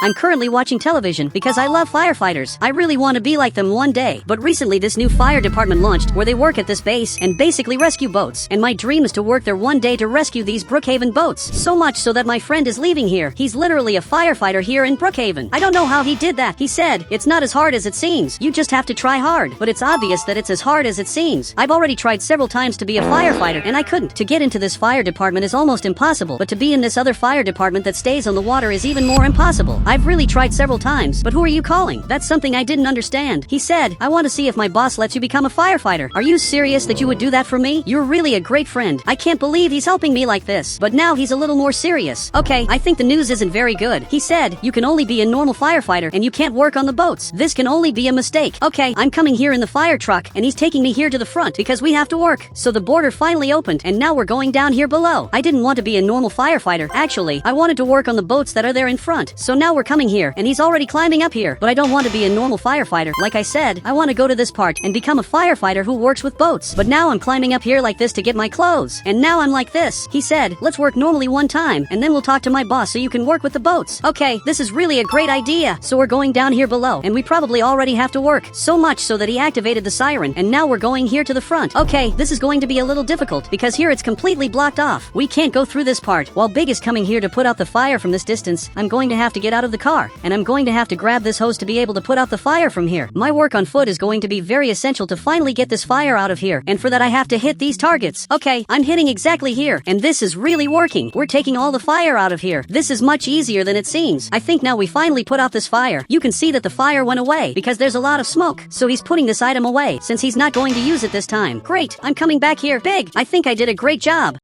I'm currently watching television because I love firefighters. I really want to be like them one day. But recently this new fire department launched where they work at this base and basically rescue boats. And my dream is to work there one day to rescue these Brookhaven boats. So much so that my friend is leaving here. He's literally a firefighter here in Brookhaven. I don't know how he did that. He said, it's not as hard as it seems. You just have to try hard. But it's obvious that it's as hard as it seems. I've already tried several times to be a firefighter and I couldn't. To get into this fire department is almost impossible. But to be in this other fire department that stays on the water is even more impossible. I've really tried several times, but who are you calling? That's something I didn't understand. He said, I want to see if my boss lets you become a firefighter. Are you serious that you would do that for me? You're really a great friend. I can't believe he's helping me like this. But now he's a little more serious. Okay, I think the news isn't very good. He said, you can only be a normal firefighter and you can't work on the boats. This can only be a mistake. Okay, I'm coming here in the fire truck and he's taking me here to the front because we have to work. So the border finally opened and now we're going down here below. I didn't want to be a normal firefighter. Actually, I wanted to work on the boats that are there in front. So now we're coming here and he's already climbing up here. But I don't want to be a normal firefighter. Like I said, I want to go to this part and become a firefighter who works with boats. But now I'm climbing up here like this to get my clothes. And now I'm like this. He said, let's work normally one time and then we'll talk to my boss so you can work with the boats. Okay, this is really a great idea. So we're going down here below and we probably already have to work. So much so that he activated the siren and now we're going here to the front. Okay, this is going to be a little difficult because here it's completely blocked off. We can't go through this part. While Big is coming here to put out the fire from this distance, I'm going to have to get out of the car and I'm going to have to grab this hose to be able to put out the fire from here. My work on foot is going to be very essential to finally get this fire out of here, and for that I have to hit these targets. Okay, I'm hitting exactly here, and this is really working. We're taking all the fire out of here. This is much easier than it seems. I think now we finally put out this fire. You can see that the fire went away because there's a lot of smoke. So he's putting this item away since he's not going to use it this time. Great, I'm coming back here. Big, I think I did a great job.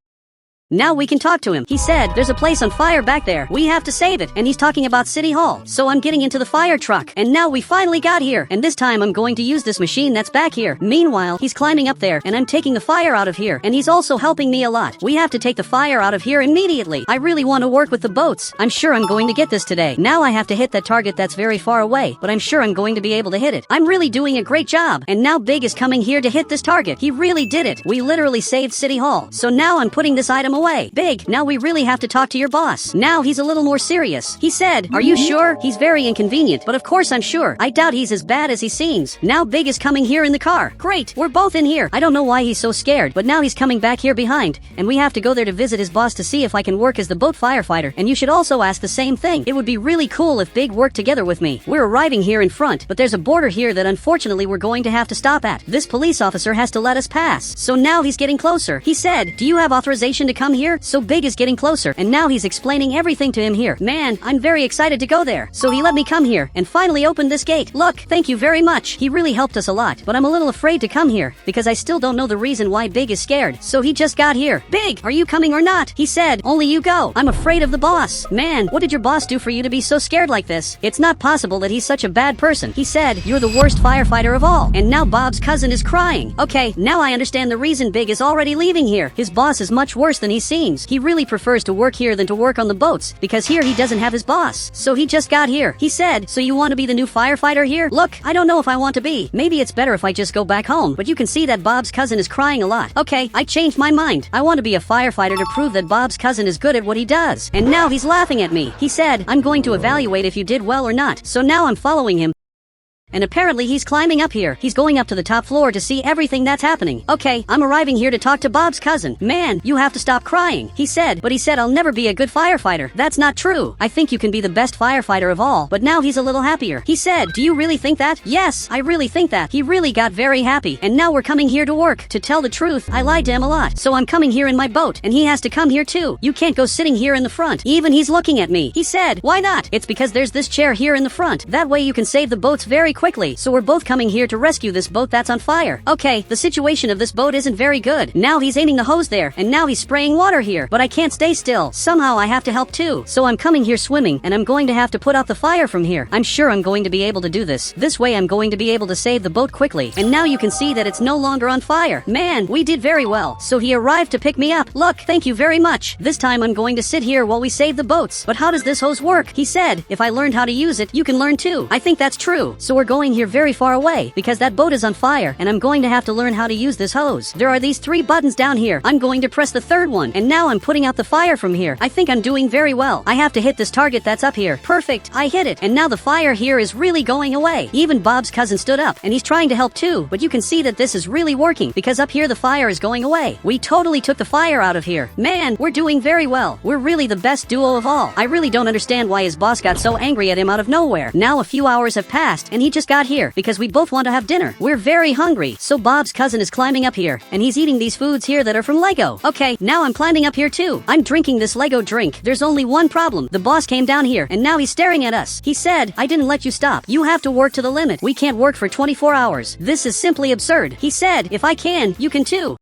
Now we can talk to him. He said, there's a place on fire back there. We have to save it. And he's talking about City Hall. So I'm getting into the fire truck. And now we finally got here. And this time I'm going to use this machine that's back here. Meanwhile, he's climbing up there and I'm taking the fire out of here. And he's also helping me a lot. We have to take the fire out of here immediately. I really want to work with the boats. I'm sure I'm going to get this today. Now I have to hit that target that's very far away. But I'm sure I'm going to be able to hit it. I'm really doing a great job. And now Big is coming here to hit this target. He really did it. We literally saved City Hall. So now I'm putting this item away. Big, now we really have to talk to your boss. Now he's a little more serious. He said, are you sure? He's very inconvenient, but of course I'm sure. I doubt he's as bad as he seems. Now Big is coming here in the car. Great, we're both in here. I don't know why he's so scared, but now he's coming back here behind, and we have to go there to visit his boss to see if I can work as the boat firefighter. And you should also ask the same thing. It would be really cool if Big worked together with me. We're arriving here in front, but there's a border here that unfortunately we're going to have to stop at. This police officer has to let us pass. So now he's getting closer. He said, do you have authorization to come here? So Big is getting closer, and now he's explaining everything to him here. Man, I'm very excited to go there. So he let me come here and finally opened this gate. Look, thank you very much. He really helped us a lot, but I'm a little afraid to come here because I still don't know the reason why Big is scared. So he just got here. Big, are you coming or not? He said, only you go. I'm afraid of the boss. Man, what did your boss do for you to be so scared like this? It's not possible that he's such a bad person. He said, you're the worst firefighter of all. And now Bob's cousin is crying. Okay, now I understand the reason Big is already leaving here. His boss is much worse than he seems. He really prefers to work here than to work on the boats because here he doesn't have his boss. So he just got here. He said, so you want to be the new firefighter here? Look, I don't know if I want to be. Maybe it's better if I just go back home. But you can see that Bob's cousin is crying a lot. Okay, I changed my mind. I want to be a firefighter to prove that Bob's cousin is good at what he does. And now he's laughing at me. He said, I'm going to evaluate if you did well or not. So now I'm following him. And apparently he's climbing up here. He's going up to the top floor to see everything that's happening. Okay, I'm arriving here to talk to Bob's cousin. Man, you have to stop crying. He said, I'll never be a good firefighter. That's not true. I think you can be the best firefighter of all. But now he's a little happier. He said, do you really think that? Yes, I really think that. He really got very happy. And now we're coming here to work. To tell the truth, I lied to him a lot. So I'm coming here in my boat, and he has to come here too. You can't go sitting here in the front. Even he's looking at me. He said, why not? It's because there's this chair here in the front. That way you can save the boats very quickly, so we're both coming here to rescue this boat that's on fire. Okay, the situation of this boat isn't very good. Now he's aiming the hose there, and now he's spraying water here, but I can't stay still. Somehow I have to help too. So I'm coming here swimming, and I'm going to have to put out the fire from here. I'm sure I'm going to be able to do this. This way I'm going to be able to save the boat quickly. And now you can see that it's no longer on fire. Man, we did very well. So he arrived to pick me up. Look, thank you very much. This time I'm going to sit here while we save the boats. But how does this hose work? He said, if I learned how to use it, you can learn too. I think that's true. So we're going here very far away because that boat is on fire and I'm going to have to learn how to use this hose. There are these 3 buttons down here. I'm going to press the 3rd one and now I'm putting out the fire from here. I think I'm doing very well. I have to hit this target that's up here. Perfect. I hit it. And now the fire here is really going away. Even Bob's cousin stood up and he's trying to help too. But you can see that this is really working because up here the fire is going away. We totally took the fire out of here. Man, we're doing very well. We're really the best duo of all. I really don't understand why his boss got so angry at him out of nowhere. Now a few hours have passed and he just got here because we both want to have dinner. We're very hungry. So Bob's cousin is climbing up here and he's eating these foods here that are from Lego. Okay, now I'm climbing up here too. I'm drinking this Lego drink. There's only one problem. The boss came down here and now he's staring at us. He said, I didn't let you stop. You have to work to the limit. We can't work for 24 hours. This is simply absurd. He said, if I can, you can too.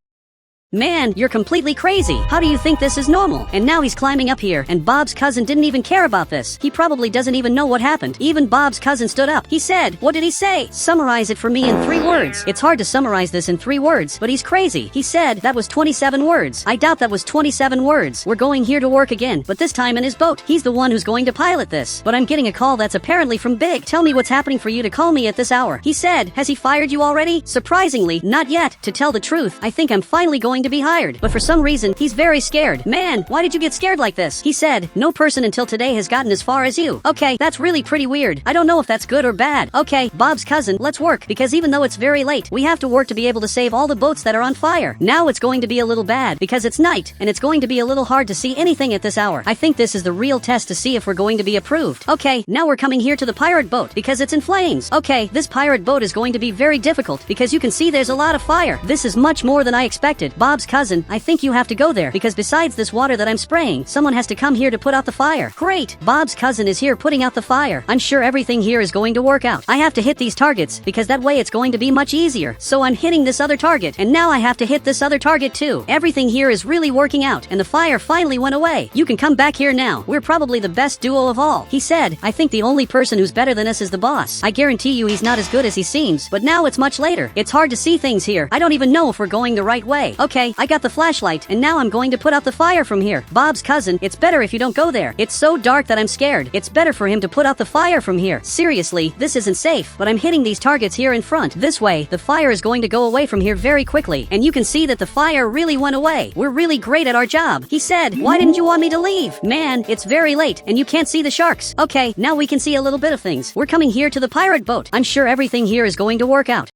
Man, you're completely crazy. How do you think this is normal? And now he's climbing up here, and Bob's cousin didn't even care about this. He probably doesn't even know what happened. Even Bob's cousin stood up. He said, what did he say? Summarize it for me in 3 words. It's hard to summarize this in 3 words, but he's crazy. He said, that was 27 words. I doubt that was 27 words. We're going here to work again, but this time in his boat. He's the one who's going to pilot this. But I'm getting a call that's apparently from Big. Tell me what's happening for you to call me at this hour. He said, has he fired you already? Surprisingly, not yet. To tell the truth, I think I'm finally going to be hired. But for some reason, he's very scared. Man, why did you get scared like this? He said, no person until today has gotten as far as you. Okay, that's really pretty weird. I don't know if that's good or bad. Okay, Bob's cousin, let's work. Because even though it's very late, we have to work to be able to save all the boats that are on fire. Now it's going to be a little bad because it's night and it's going to be a little hard to see anything at this hour. I think this is the real test to see if we're going to be approved. Okay, now we're coming here to the pirate boat because it's in flames. Okay, this pirate boat is going to be very difficult because you can see there's a lot of fire. This is much more than I expected. Bob's cousin, I think you have to go there because besides this water that I'm spraying, someone has to come here to put out the fire. Great! Bob's cousin is here putting out the fire. I'm sure everything here is going to work out. I have to hit these targets because that way it's going to be much easier. So I'm hitting this other target and now I have to hit this other target too. Everything here is really working out and the fire finally went away. You can come back here now. We're probably the best duo of all. He said, I think the only person who's better than us is the boss. I guarantee you he's not as good as he seems, but now it's much later. It's hard to see things here. I don't even know if we're going the right way. Okay, I got the flashlight and now I'm going to put out the fire from here. Bob's cousin, it's better if you don't go there. It's so dark that I'm scared. It's better for him to put out the fire from here. Seriously, this isn't safe, but I'm hitting these targets here in front. This way, the fire is going to go away from here very quickly, and you can see that the fire really went away. We're really great at our job. He said, why didn't you want me to leave? Man, it's very late, and you can't see the sharks. Okay, now we can see a little bit of things. We're coming here to the pirate boat. I'm sure everything here is going to work out.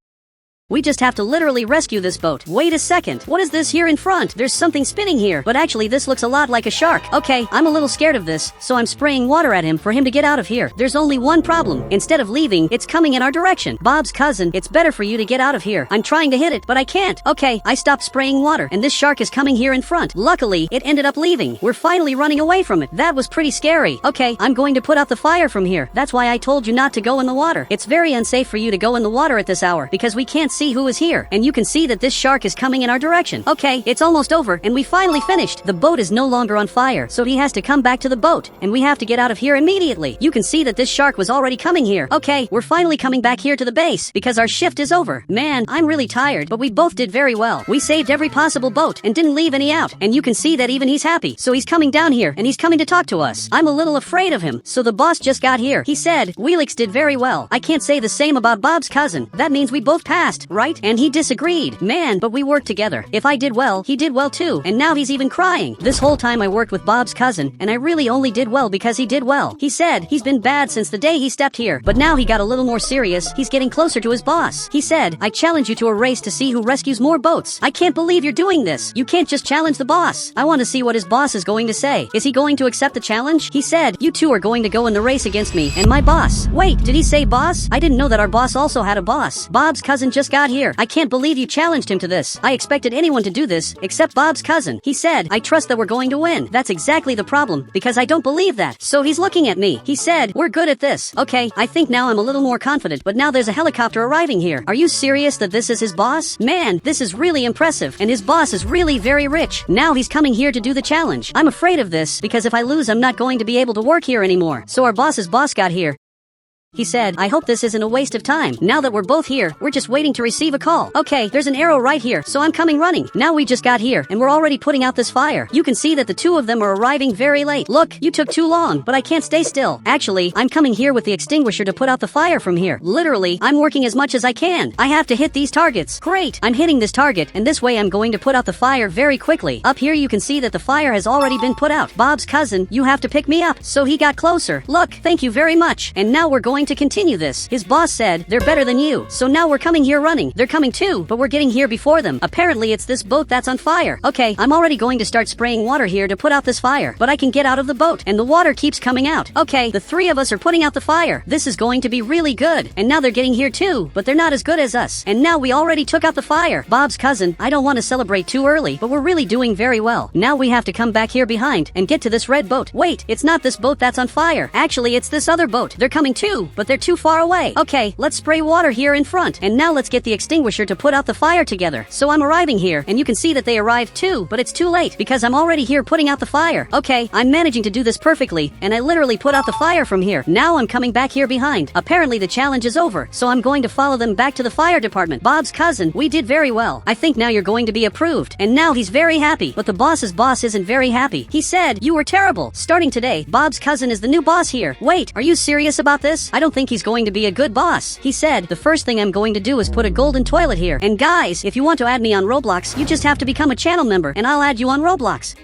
We just have to literally rescue this boat. Wait a second. What is this here in front? There's something spinning here, but actually this looks a lot like a shark. Okay, I'm a little scared of this, so I'm spraying water at him for him to get out of here. There's only one problem. Instead of leaving, it's coming in our direction. Bob's cousin, it's better for you to get out of here. I'm trying to hit it, but I can't. Okay, I stopped spraying water, and this shark is coming here in front. Luckily, it ended up leaving. We're finally running away from it. That was pretty scary. Okay, I'm going to put out the fire from here. That's why I told you not to go in the water. It's very unsafe for you to go in the water at this hour, because we can't see who is here, and you can see that this shark is coming in our direction. Okay, it's almost over, and we finally finished. The boat is no longer on fire, so he has to come back to the boat, and we have to get out of here immediately. You can see that this shark was already coming here. Okay, we're finally coming back here to the base, because our shift is over. Man, I'm really tired, but we both did very well. We saved every possible boat, and didn't leave any out, and you can see that even he's happy. So he's coming down here, and he's coming to talk to us. I'm a little afraid of him, so the boss just got here. He said, Wheelix did very well. I can't say the same about Bob's cousin. That means we both passed, right? And he disagreed. Man, but we worked together. If I did well, he did well too, and now he's even crying. This whole time I worked with Bob's cousin, and I really only did well because he did well. He said he's been bad since the day he stepped here, but now he got a little more serious. He's getting closer to his boss. He said, I challenge you to a race to see who rescues more boats. I can't believe you're doing this. You can't just challenge the boss. I want to see what his boss is going to say. Is he going to accept the challenge? He said, you two are going to go in the race against me and my boss. Wait, did he say boss? I didn't know that our boss also had a boss. Bob's cousin just got got here. I can't believe you challenged him to this. I expected anyone to do this, except Bob's cousin. He said, I trust that we're going to win. That's exactly the problem, because I don't believe that. So he's looking at me. He said, we're good at this. Okay, I think now I'm a little more confident, but now there's a helicopter arriving here. Are you serious that this is his boss? Man, this is really impressive, and his boss is really very rich. Now he's coming here to do the challenge. I'm afraid of this, because if I lose, I'm not going to be able to work here anymore. So our boss's boss got here. He said, I hope this isn't a waste of time. Now that we're both here, we're just waiting to receive a call. Okay, there's an arrow right here, so I'm coming running. Now we just got here, and we're already putting out this fire. You can see that the two of them are arriving very late. Look, you took too long, but I can't stay still. Actually, I'm coming here with the extinguisher to put out the fire from here. Literally, I'm working as much as I can. I have to hit these targets. Great, I'm hitting this target, and this way I'm going to put out the fire very quickly. Up here you can see that the fire has already been put out. Bob's cousin, you have to pick me up. So he got closer. Look, thank you very much. And now we're going to continue this. His boss said, they're better than you. So now we're coming here running. They're coming too, but we're getting here before them. Apparently it's this boat that's on fire. Okay, I'm already going to start spraying water here to put out this fire. But I can get out of the boat, and the water keeps coming out. Okay, the three of us are putting out the fire. This is going to be really good. And now they're getting here too, but they're not as good as us. And now we already took out the fire. Bob's cousin, I don't want to celebrate too early, but we're really doing very well. Now we have to come back here behind and get to this red boat. Wait, it's not this boat that's on fire. Actually, it's this other boat. They're coming too, but they're too far away. Okay, let's spray water here in front. And now let's get the extinguisher to put out the fire together. So I'm arriving here, and you can see that they arrived too, but it's too late because I'm already here putting out the fire. Okay, I'm managing to do this perfectly, and I literally put out the fire from here. Now I'm coming back here behind. Apparently the challenge is over, so I'm going to follow them back to the fire department. Bob's cousin, we did very well. I think now you're going to be approved. And now he's very happy, but the boss's boss isn't very happy. He said, you were terrible. Starting today, Bob's cousin is the new boss here. Wait, are you serious about this? I don't think he's going to be a good boss. He said, the first thing I'm going to do is put a golden toilet here. And guys, if you want to add me on Roblox, you just have to become a channel member, and I'll add you on Roblox.